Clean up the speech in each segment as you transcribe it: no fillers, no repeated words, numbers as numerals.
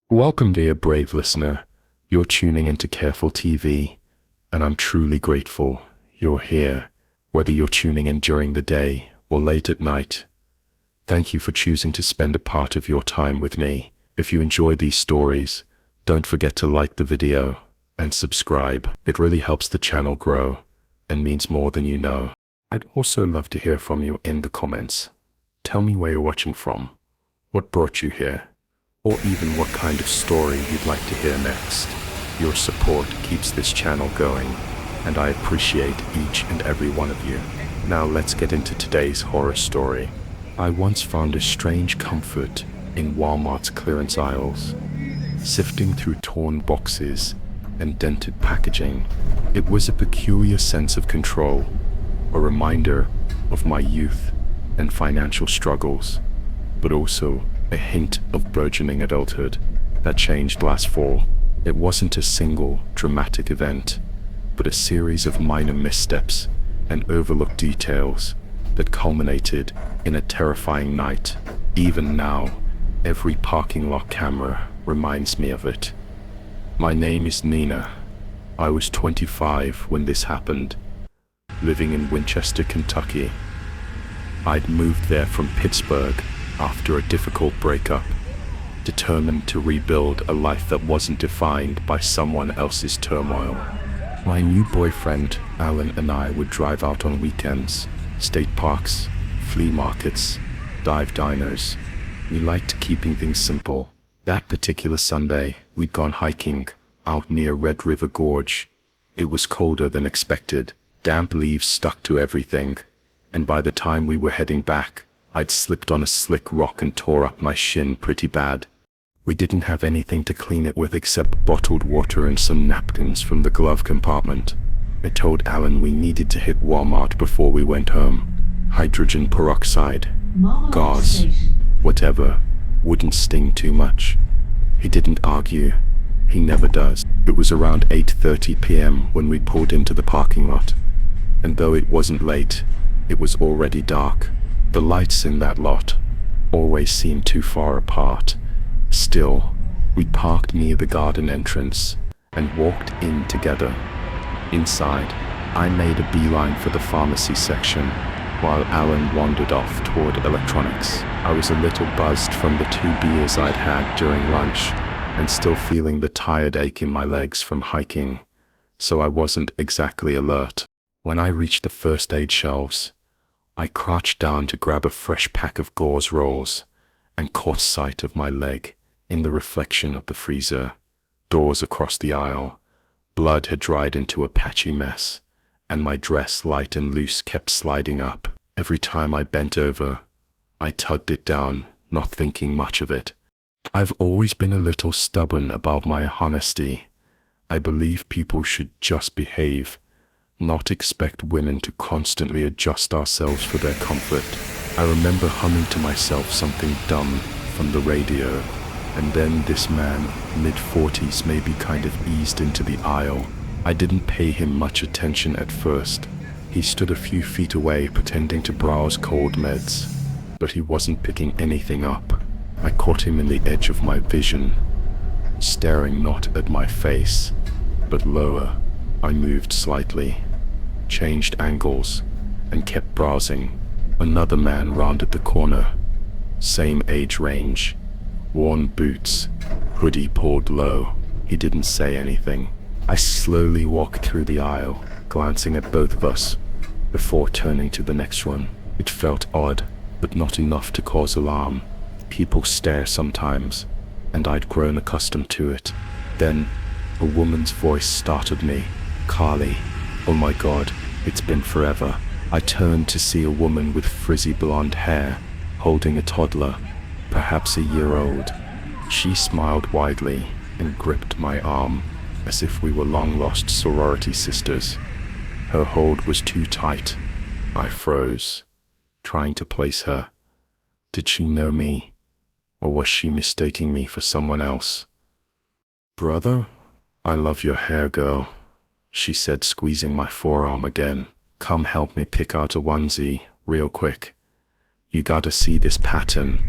Welcome, dear brave listener. You're tuning into Careful TV, and I'm truly grateful you're here, whether you're tuning in during the day or late at night. Thank you for choosing to spend a part of your time with me. If you enjoy these stories, don't forget to like the video and subscribe. It really helps the channel grow and means more than you know. I'd also love to hear from you in the comments. Tell me where you're watching from, what brought you here, or even what kind of story you'd like to hear next. Your support keeps this channel going, and I appreciate each and every one of you. Now let's get into today's horror story. I once found a strange comfort in Walmart's clearance aisles. Sifting through torn boxes and dented packaging, it was a peculiar sense of control, a reminder of my youth and financial struggles, but also a hint of burgeoning adulthood that changed last fall. It wasn't a single dramatic event, but a series of minor missteps and overlooked details that culminated in a terrifying night. Even now, every parking lot camera reminds me of it. My name is Nina. I was 25 when this happened, living in Winchester, Kentucky. I'd moved there from Pittsburgh after a difficult breakup, determined to rebuild a life that wasn't defined by someone else's turmoil. My new boyfriend, Alan, and I would drive out on weekends, state parks, flea markets, dive diners. We liked keeping things simple. That particular Sunday, we'd gone hiking out near Red River Gorge. It was colder than expected. Damp leaves stuck to everything, and by the time we were heading back, I'd slipped on a slick rock and tore up my shin pretty bad. We didn't have anything to clean it with except bottled water and some napkins from the glove compartment. I told Alan we needed to hit Walmart before we went home. Hydrogen peroxide, gauze, whatever, wouldn't sting too much. He didn't argue. He never does. It was around 8:30 p.m. when we pulled into the parking lot. And though it wasn't late, it was already dark. The lights in that lot always seemed too far apart. Still, we parked near the garden entrance and walked in together. Inside, I made a beeline for the pharmacy section, while Alan wandered off toward electronics. I was a little buzzed from the 2 beers I'd had during lunch, and still feeling the tired ache in my legs from hiking, so I wasn't exactly alert. When I reached the first aid shelves, I crouched down to grab a fresh pack of gauze rolls and caught sight of my leg in the reflection of the freezer. Doors across the aisle. Blood had dried into a patchy mess, and my dress, light and loose, kept sliding up. Every time I bent over, I tugged it down, not thinking much of it. I've always been a little stubborn about my honesty. I believe people should just behave, not expect women to constantly adjust ourselves for their comfort. I remember humming to myself something dumb from the radio, and then this man, mid-40s, maybe, kind of eased into the aisle. I didn't pay him much attention at first. He stood a few feet away pretending to browse cold meds, but he wasn't picking anything up. I caught him in the edge of my vision, staring not at my face, but lower. I moved slightly, changed angles, and kept browsing. Another man rounded the corner. Same age range. Worn boots, hoodie pulled low. He didn't say anything. I slowly walked through the aisle, glancing at both of us, before turning to the next one. It felt odd, but not enough to cause alarm. People stare sometimes, and I'd grown accustomed to it. Then, a woman's voice startled me. "Carly." Oh my God, it's been forever. I turned to see a woman with frizzy blonde hair, holding a toddler, perhaps a year old. She smiled widely and gripped my arm, as if we were long-lost sorority sisters. Her hold was too tight. I froze, trying to place her. Did she know me, or was she mistaking me for someone else? "Brother, I love your hair, girl," she said, squeezing my forearm again. "Come help me pick out a onesie, real quick. You gotta see this pattern."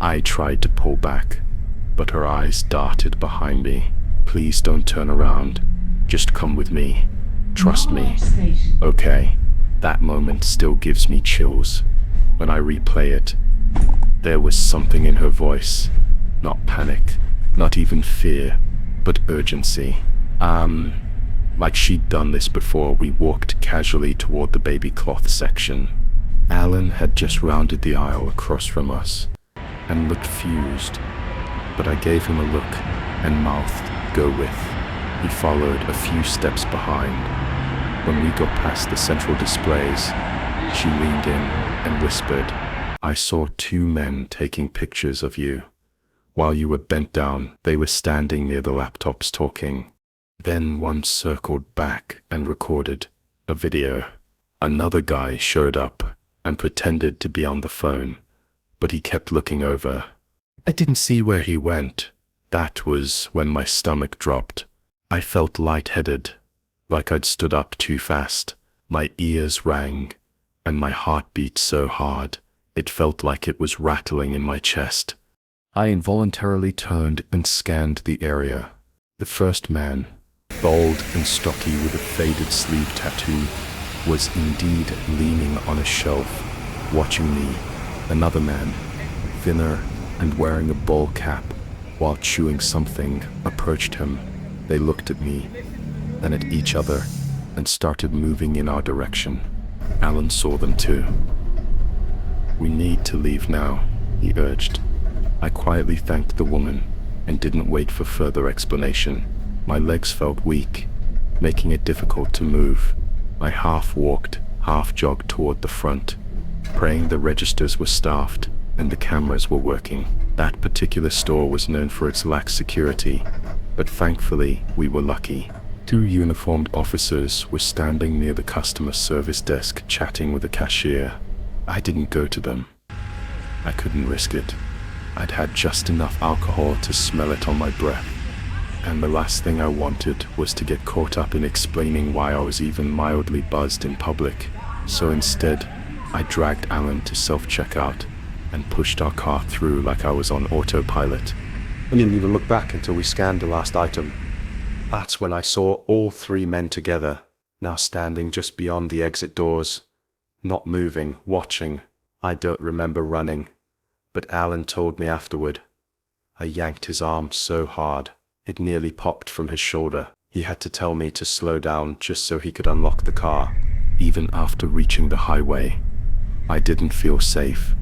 I tried to pull back, but her eyes darted behind me. Please don't turn around. Just come with me. Trust me. Okay. That moment still gives me chills. When I replay it, there was something in her voice. Not panic, not even fear, but urgency. Like she'd done this before. We walked casually toward the baby cloth section. Alan had just rounded the aisle across from us and looked fused, but I gave him a look and mouthed, "Go with." He followed a few steps behind. When we got past the central displays, she leaned in and whispered, "I saw two men taking pictures of you. While you were bent down, they were standing near the laptops talking. Then one circled back and recorded a video. Another guy showed up and pretended to be on the phone, but he kept looking over. I didn't see where he went." That was when my stomach dropped. I felt lightheaded, like I'd stood up too fast. My ears rang, and my heart beat so hard, it felt like it was rattling in my chest. I involuntarily turned and scanned the area. The first man, bald and stocky with a faded sleeve tattoo, was indeed leaning on a shelf, watching me. Another man, thinner and wearing a ball cap, while chewing something, approached him. They looked at me, then at each other, and started moving in our direction. Alan saw them too. "We need to leave now," he urged. I quietly thanked the woman and didn't wait for further explanation. My legs felt weak, making it difficult to move. I half walked, half jogged toward the front, praying the registers were staffed and the cameras were working. That particular store was known for its lax security, but thankfully we were lucky. Two uniformed officers were standing near the customer service desk chatting with a cashier. I didn't go to them. I couldn't risk it. I'd had just enough alcohol to smell it on my breath, and the last thing I wanted was to get caught up in explaining why I was even mildly buzzed in public. So instead, I dragged Alan to self-checkout and pushed our car through like I was on autopilot. I didn't even look back until we scanned the last item. That's when I saw all three men together, now standing just beyond the exit doors, not moving, watching. I don't remember running, but Alan told me afterward. I yanked his arm so hard, it nearly popped from his shoulder. He had to tell me to slow down just so he could unlock the car. Even after reaching the highway, I didn't feel safe.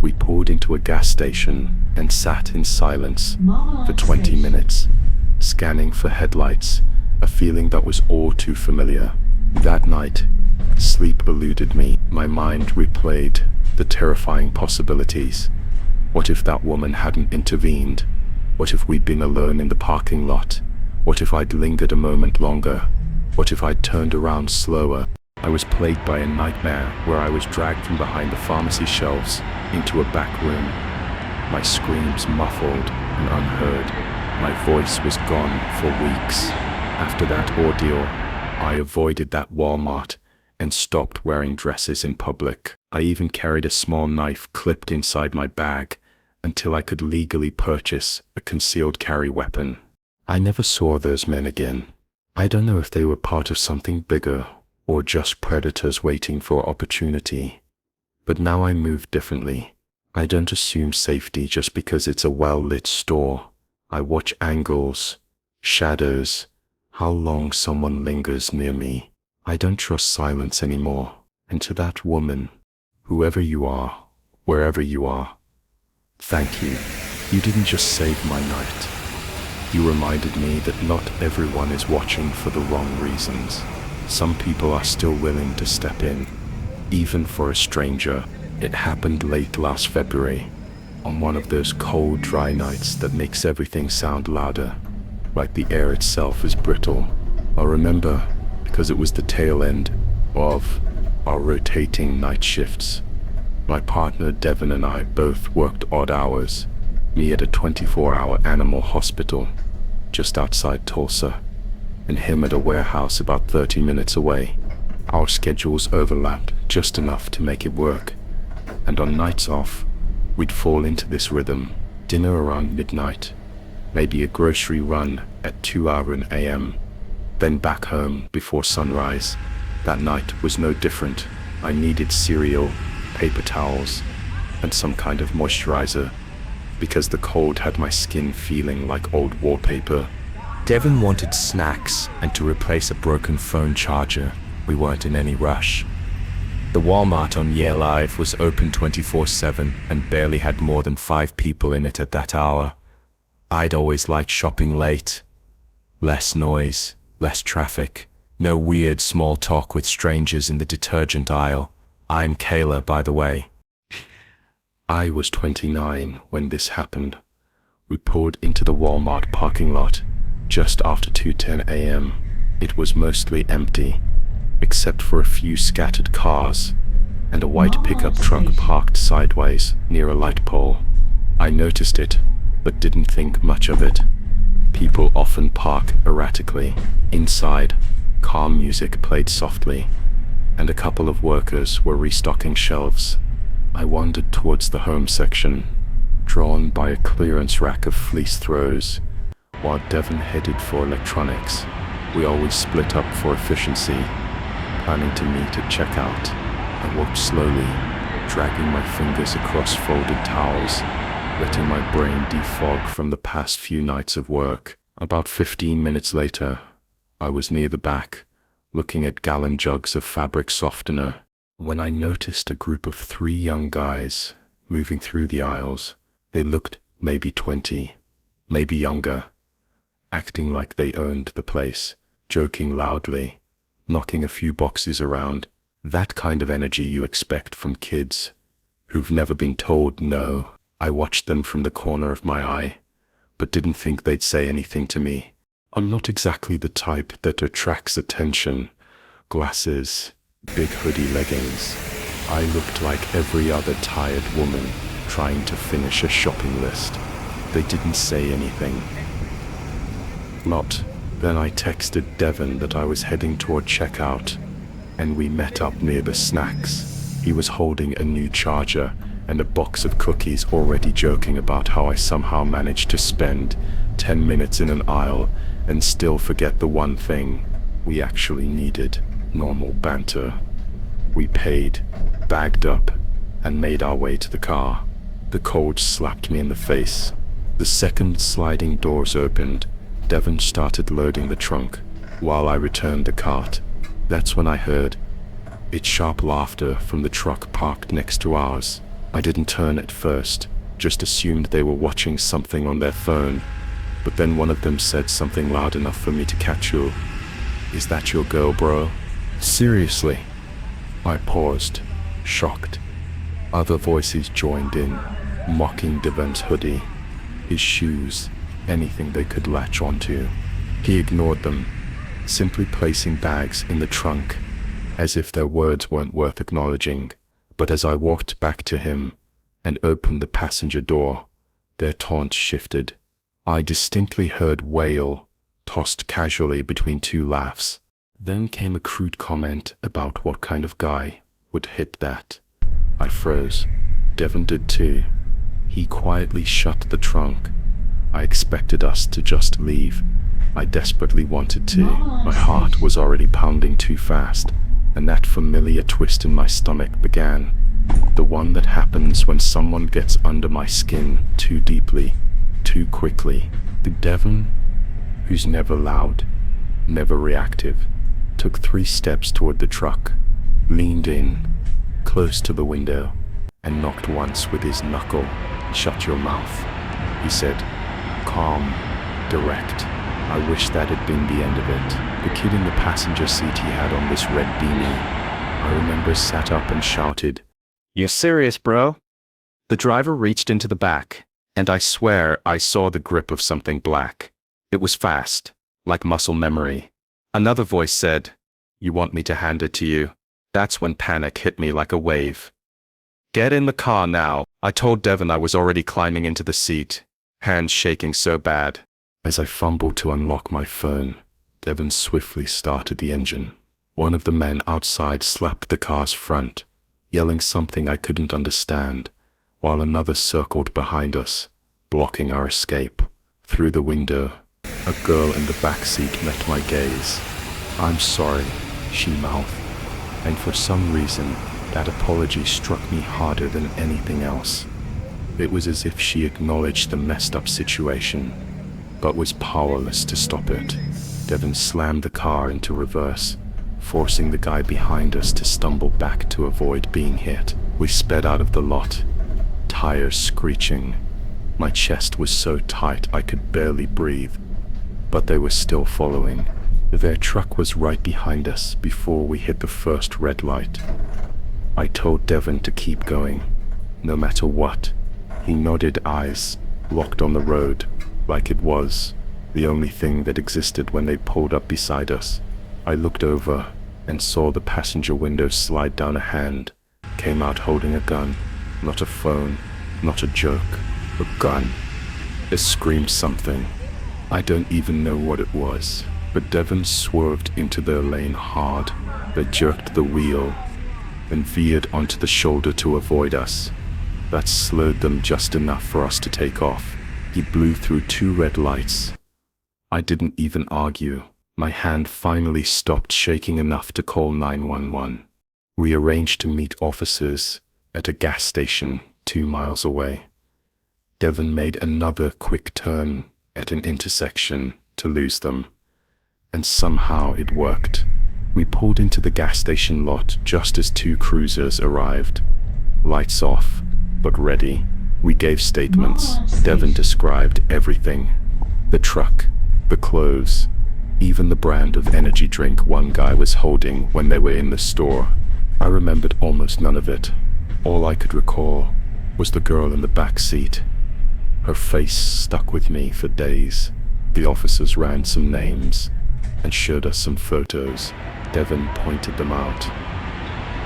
We pulled into a gas station and sat in silence for 20 minutes, scanning for headlights, a feeling that was all too familiar. That night, sleep eluded me. My mind replayed the terrifying possibilities. What if that woman hadn't intervened? What if we'd been alone in the parking lot? What if I'd lingered a moment longer? What if I'd turned around slower? I was plagued by a nightmare where I was dragged from behind the pharmacy shelves into a back room. My screams muffled and unheard. My voice was gone for weeks. After that ordeal, I avoided that Walmart and stopped wearing dresses in public. I even carried a small knife clipped inside my bag until I could legally purchase a concealed carry weapon. I never saw those men again. I don't know if they were part of something bigger or just predators waiting for opportunity. But now I move differently. I don't assume safety just because it's a well-lit store. I watch angles, shadows, how long someone lingers near me. I don't trust silence anymore. And to that woman, whoever you are, wherever you are, thank you. You didn't just save my night. You reminded me that not everyone is watching for the wrong reasons. Some people are still willing to step in, even for a stranger. It happened late last February, on one of those cold, dry nights that makes everything sound louder, like the air itself is brittle. I remember because it was the tail end of our rotating night shifts. My partner Devin and I both worked odd hours, me at a 24-hour animal hospital just outside Tulsa, and him at a warehouse about 30 minutes away. Our schedules overlapped just enough to make it work, and on nights off, we'd fall into this rhythm. Dinner around midnight, maybe a grocery run at 2 a.m., then back home before sunrise. That night was no different. I needed cereal, paper towels, and some kind of moisturizer, because the cold had my skin feeling like old wallpaper. Devon wanted snacks and to replace a broken phone charger. We weren't in any rush. The Walmart on Yale Live was open 24/7 and barely had more than 5 people in it at that hour. I'd always liked shopping late. Less noise, less traffic, no weird small talk with strangers in the detergent aisle. I'm Kayla, by the way. I was 29 when this happened. We pulled into the Walmart parking lot just after 2:10 a.m. It was mostly empty, except for a few scattered cars and a white pickup truck parked sideways near a light pole. I noticed it, but didn't think much of it. People often park erratically. Inside, calm music played softly, and a couple of workers were restocking shelves. I wandered towards the home section, drawn by a clearance rack of fleece throws, while Devon headed for electronics. We always split up for efficiency, planning to meet at checkout. I walked slowly, dragging my fingers across folded towels, letting my brain defog from the past few nights of work. About 15 minutes later, I was near the back, looking at gallon jugs of fabric softener, when I noticed a group of 3 young guys moving through the aisles. They looked maybe 20, maybe younger, acting like they owned the place, joking loudly, knocking a few boxes around. That kind of energy you expect from kids who've never been told no. I watched them from the corner of my eye, but didn't think they'd say anything to me. I'm not exactly the type that attracts attention. Glasses, big hoodie leggings. I looked like every other tired woman trying to finish a shopping list. They didn't say anything. Not. Then I texted Devon that I was heading toward checkout, and we met up near the snacks. He was holding a new charger and a box of cookies, already joking about how I somehow managed to spend 10 minutes in an aisle and still forget the one thing we actually needed: normal banter. We paid, bagged up, and made our way to the car. The cold slapped me in the face. The second sliding doors opened, Devon started loading the trunk, while I returned the cart. That's when I heard its sharp laughter from the truck parked next to ours. I didn't turn at first, just assumed they were watching something on their phone, but then one of them said something loud enough for me to catch you. "Is that your girl, bro? Seriously?" I paused, shocked. Other voices joined in, mocking Devon's hoodie, his shoes, anything they could latch onto. He ignored them, simply placing bags in the trunk, as if their words weren't worth acknowledging. But as I walked back to him and opened the passenger door, their taunt shifted. I distinctly heard wail, tossed casually between 2 laughs. Then came a crude comment about what kind of guy would hit that. I froze. Devon did too. He quietly shut the trunk. I expected us to just leave. I desperately wanted to. My heart was already pounding too fast, and that familiar twist in my stomach began. The one that happens when someone gets under my skin too deeply, too quickly. The Devon, who's never loud, never reactive, took 3 steps toward the truck, leaned in, close to the window, and knocked once with his knuckle. "Shut your mouth," he said, calm, direct. I wish that had been the end of it. The kid in the passenger seat he had on this red beanie, I remember, sat up and shouted, "You're serious, bro?" The driver reached into the back, and I swear I saw the grip of something black. It was fast, like muscle memory. Another voice said, "You want me to hand it to you?" That's when panic hit me like a wave. "Get in the car now." I told Devon I was already climbing into the seat, hands shaking so bad. As I fumbled to unlock my phone, Devon swiftly started the engine. One of the men outside slapped the car's front, yelling something I couldn't understand, while another circled behind us, blocking our escape. Through the window, a girl in the back seat met my gaze. "I'm sorry," she mouthed, and for some reason, that apology struck me harder than anything else. It was as if she acknowledged the messed up situation, but was powerless to stop it. Devon slammed the car into reverse, forcing the guy behind us to stumble back to avoid being hit. We sped out of the lot, tires screeching. My chest was so tight I could barely breathe, but they were still following. Their truck was right behind us before we hit the first red light. I told Devon to keep going, no matter what. He nodded, eyes locked on the road, like it was the only thing that existed when they pulled up beside us. I looked over and saw the passenger window slide down. A hand came out holding a gun. Not a phone, not a joke, a gun. It screamed something. I don't even know what it was, but Devon swerved into their lane hard. They jerked the wheel and veered onto the shoulder to avoid us. That slowed them just enough for us to take off. He blew through 2 red lights. I didn't even argue. My hand finally stopped shaking enough to call 911. We arranged to meet officers at a gas station 2 miles away. Devon made another quick turn at an intersection to lose them, and somehow it worked. We pulled into the gas station lot just as 2 cruisers arrived. Lights off, but ready. We gave statements. Devon described everything. The truck, the clothes, even the brand of energy drink one guy was holding when they were in the store. I remembered almost none of it. All I could recall was the girl in the back seat. Her face stuck with me for days. The officers ran some names and showed us some photos. Devon pointed them out.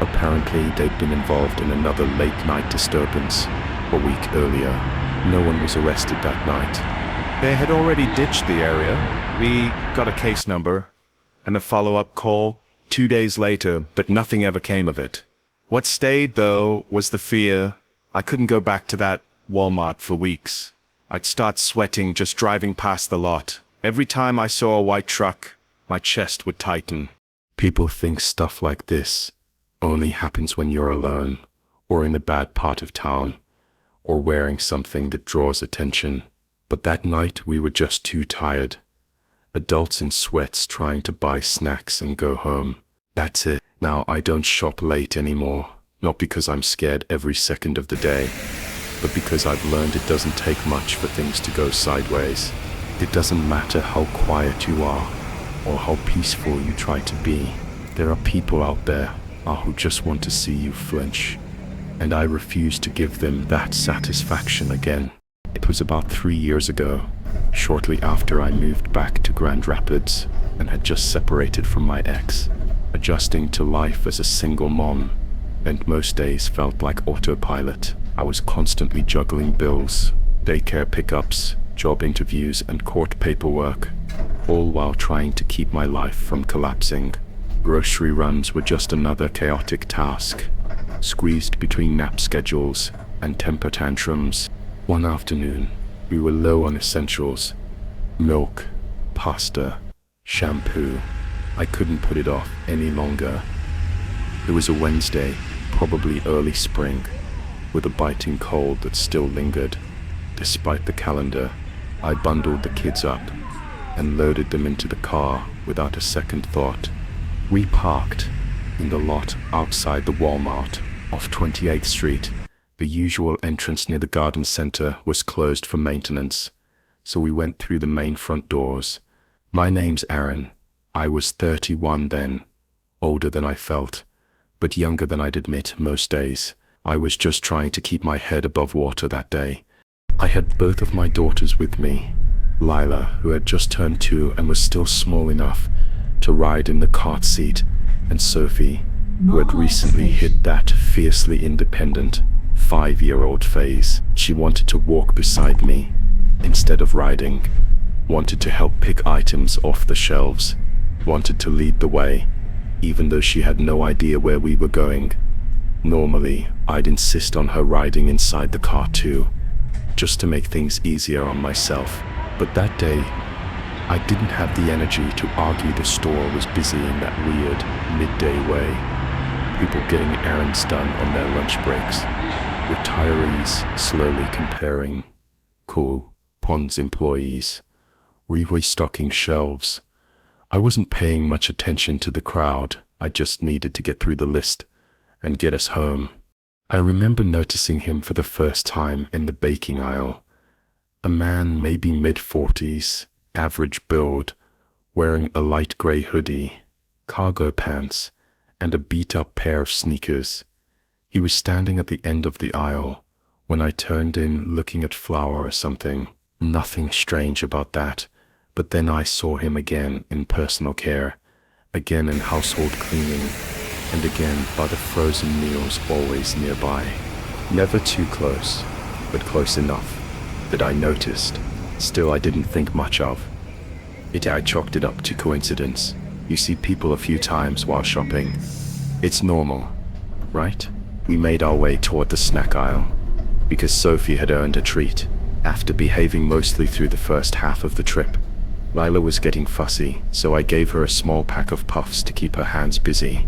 Apparently, they'd been involved in another late-night disturbance a week earlier. No one was arrested that night. They had already ditched the area. We got a case number and a follow-up call 2 days later, but nothing ever came of it. What stayed, though, was the fear. I couldn't go back to that Walmart for weeks. I'd start sweating just driving past the lot. Every time I saw a white truck, my chest would tighten. People think stuff like this only happens when you're alone, or in a bad part of town, or wearing something that draws attention. But that night we were just too tired. Adults in sweats trying to buy snacks and go home. That's it. Now I don't shop late anymore, not because I'm scared every second of the day, but because I've learned it doesn't take much for things to go sideways. It doesn't matter how quiet you are, or how peaceful you try to be. There are people out there who just want to see you flinch, and I refuse to give them that satisfaction again. It was about 3 years ago, shortly after I moved back to Grand Rapids and had just separated from my ex, adjusting to life as a single mom, and most days felt like autopilot. I was constantly juggling bills, daycare pickups, job interviews, and court paperwork, all while trying to keep my life from collapsing. Grocery runs were just another chaotic task, squeezed between nap schedules and temper tantrums. One afternoon, we were low on essentials: milk, pasta, shampoo. I couldn't put it off any longer. It was a Wednesday, probably early spring, with a biting cold that still lingered. Despite the calendar, I bundled the kids up and loaded them into the car without a second thought. We parked in the lot outside the Walmart off 28th Street. The usual entrance near the garden center was closed for maintenance, so we went through the main front doors. My name's Aaron. I was 31 then, older than I felt, but younger than I'd admit most days. I was just trying to keep my head above water that day. I had both of my daughters with me, Lila, who had just turned 2 and was still small enough to ride in the cart seat, and Sophie, who had recently hit that fiercely independent 5-year-old phase. She wanted to walk beside me instead of riding, wanted to help pick items off the shelves, wanted to lead the way, even though she had no idea where we were going. Normally, I'd insist on her riding inside the car too, just to make things easier on myself. But that day, I didn't have the energy to argue the store was busy in that weird midday way. People getting errands done on their lunch breaks. Retirees slowly comparing. Cool Ponds employees restocking shelves. I wasn't paying much attention to the crowd. I just needed to get through the list and get us home. I remember noticing him for the first time in the baking aisle. A man, maybe mid-40s, average build, wearing a light gray hoodie, cargo pants, and a beat-up pair of sneakers. He was standing at the end of the aisle when I turned in looking at flour or something. Nothing strange about that, but then I saw him again in personal care, again in household cleaning, and again by the frozen meals always nearby. Never too close, but close enough that I noticed. Still, I didn't think much of it. I chalked it up to coincidence. You see people a few times while shopping. It's normal, right? We made our way toward the snack aisle, because Sophie had earned a treat. After behaving mostly through the first half of the trip, Lila was getting fussy, so I gave her a small pack of puffs to keep her hands busy.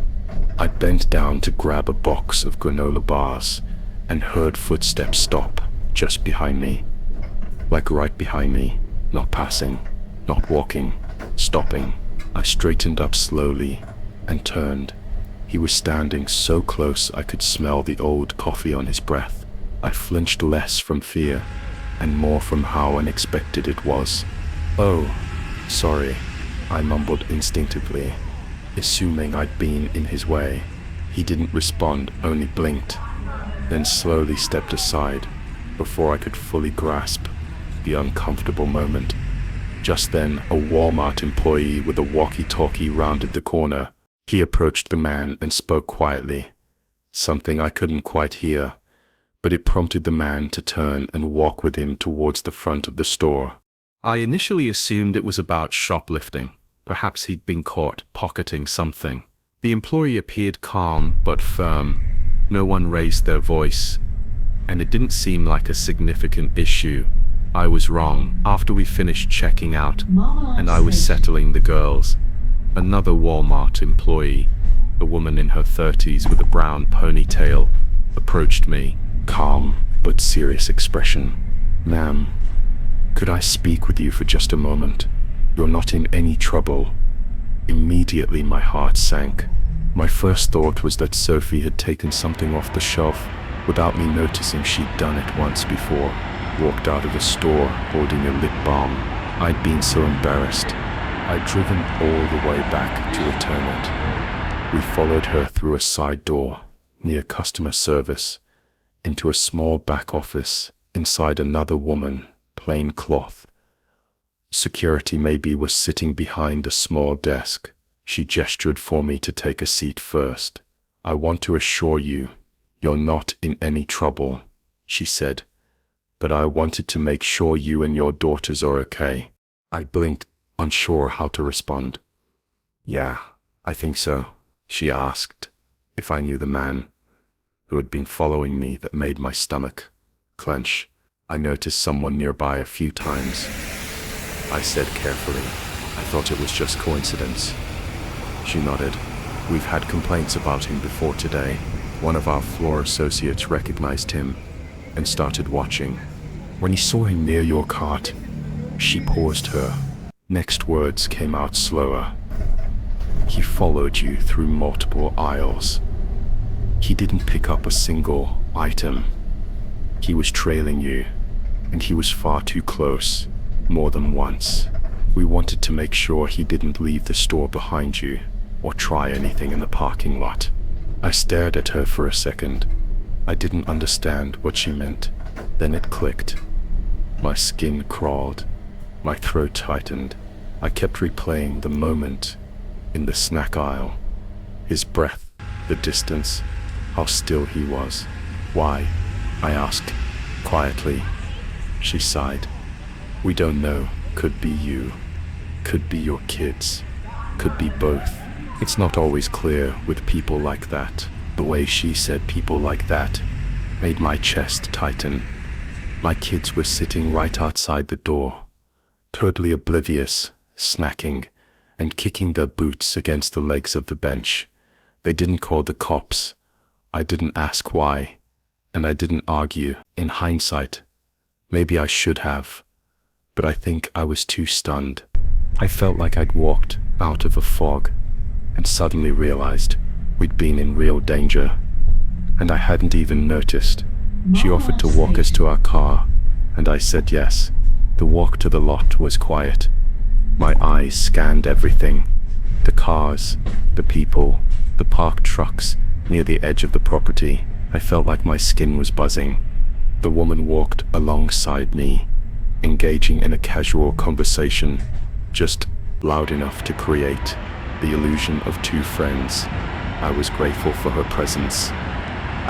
I bent down to grab a box of granola bars and heard footsteps stop just behind me. Like right behind me, not passing, not walking, stopping. I straightened up slowly and turned. He was standing so close I could smell the old coffee on his breath. I flinched less from fear and more from how unexpected it was. "Oh, sorry," I mumbled instinctively, assuming I'd been in his way. He didn't respond, only blinked, then slowly stepped aside before I could fully grasp the uncomfortable moment. Just then, a Walmart employee with a walkie-talkie rounded the corner. He approached the man and spoke quietly, something I couldn't quite hear, but it prompted the man to turn and walk with him towards the front of the store. I initially assumed it was about shoplifting. Perhaps he'd been caught pocketing something. The employee appeared calm but firm. No one raised their voice, and it didn't seem like a significant issue. I was wrong. After we finished checking out, and I was settling the girls, another Walmart employee, a woman in her 30s with a brown ponytail, approached me, calm but serious expression. "Ma'am, could I speak with you for just a moment? You're not in any trouble." Immediately my heart sank. My first thought was that Sophie had taken something off the shelf without me noticing she'd done it once before. Walked out of the store holding a lip balm. I'd been so embarrassed. I'd driven all the way back to return it. We followed her through a side door, near customer service, into a small back office, inside another woman, plain cloth. Security maybe was sitting behind a small desk. She gestured for me to take a seat first. "I want to assure you, you're not in any trouble," she said. "But I wanted to make sure you and your daughters are okay." I blinked, unsure how to respond. "Yeah, I think so." She asked if I knew the man who had been following me. That made my stomach clench. "I noticed someone nearby a few times," I said carefully. "I thought it was just coincidence." She nodded. "We've had complaints about him before today. One of our floor associates recognized him and started watching. When he saw him near your cart," she paused her. Next words came out slower. "He followed you through multiple aisles. He didn't pick up a single item. He was trailing you, and he was far too close, more than once. We wanted to make sure he didn't leave the store behind you or try anything in the parking lot." I stared at her for a second. I didn't understand what she meant. Then it clicked. My skin crawled. My throat tightened. I kept replaying the moment in the snack aisle. His breath, the distance, how still he was. "Why?" I asked, quietly. She sighed. "We don't know. Could be you. Could be your kids. Could be both. It's not always clear with people like that." The way she said "people like that" made my chest tighten. My kids were sitting right outside the door, totally oblivious, snacking, and kicking their boots against the legs of the bench. They didn't call the cops. I didn't ask why, and I didn't argue. In hindsight, maybe I should have, but I think I was too stunned. I felt like I'd walked out of a fog and suddenly realized we'd been in real danger, and I hadn't even noticed. She offered to walk us to our car, and I said yes. The walk to the lot was quiet. My eyes scanned everything: the cars, the people, the parked trucks near the edge of the property. I felt like my skin was buzzing. The woman walked alongside me, engaging in a casual conversation, just loud enough to create the illusion of two friends. I was grateful for her presence.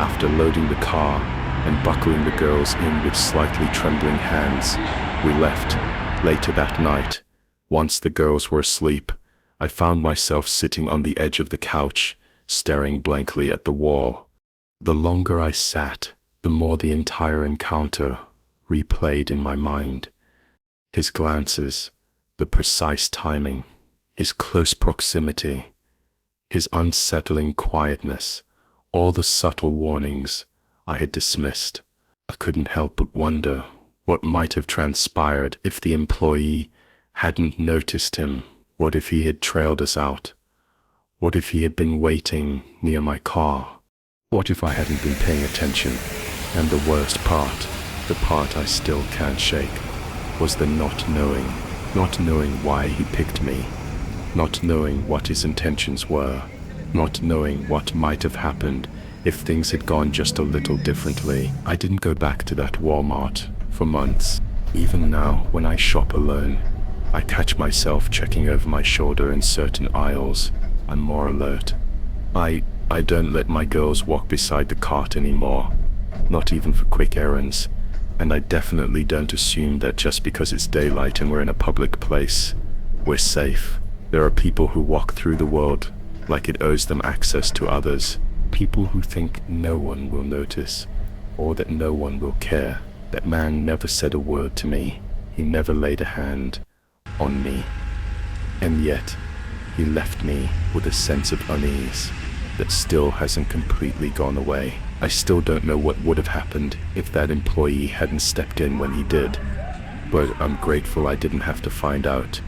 After loading the car and buckling the girls in with slightly trembling hands, we left. Later that night, once the girls were asleep, I found myself sitting on the edge of the couch, staring blankly at the wall. The longer I sat, the more the entire encounter replayed in my mind. His glances, the precise timing, his close proximity, his unsettling quietness, all the subtle warnings I had dismissed. I couldn't help but wonder what might have transpired if the employee hadn't noticed him. What if he had trailed us out? What if he had been waiting near my car? What if I hadn't been paying attention? And the worst part, the part I still can't shake, was the not knowing why he picked me, not knowing what his intentions were, not knowing what might have happened if things had gone just a little differently. I didn't go back to that Walmart for months. Even now, when I shop alone, I catch myself checking over my shoulder in certain aisles. I'm more alert. I don't let my girls walk beside the cart anymore, not even for quick errands. And I definitely don't assume that just because it's daylight and we're in a public place, we're safe. There are people who walk through the world like it owes them access to others. People who think no one will notice, or that no one will care. That man never said a word to me. He never laid a hand on me. And yet, he left me with a sense of unease that still hasn't completely gone away. I still don't know what would have happened if that employee hadn't stepped in when he did, but I'm grateful I didn't have to find out.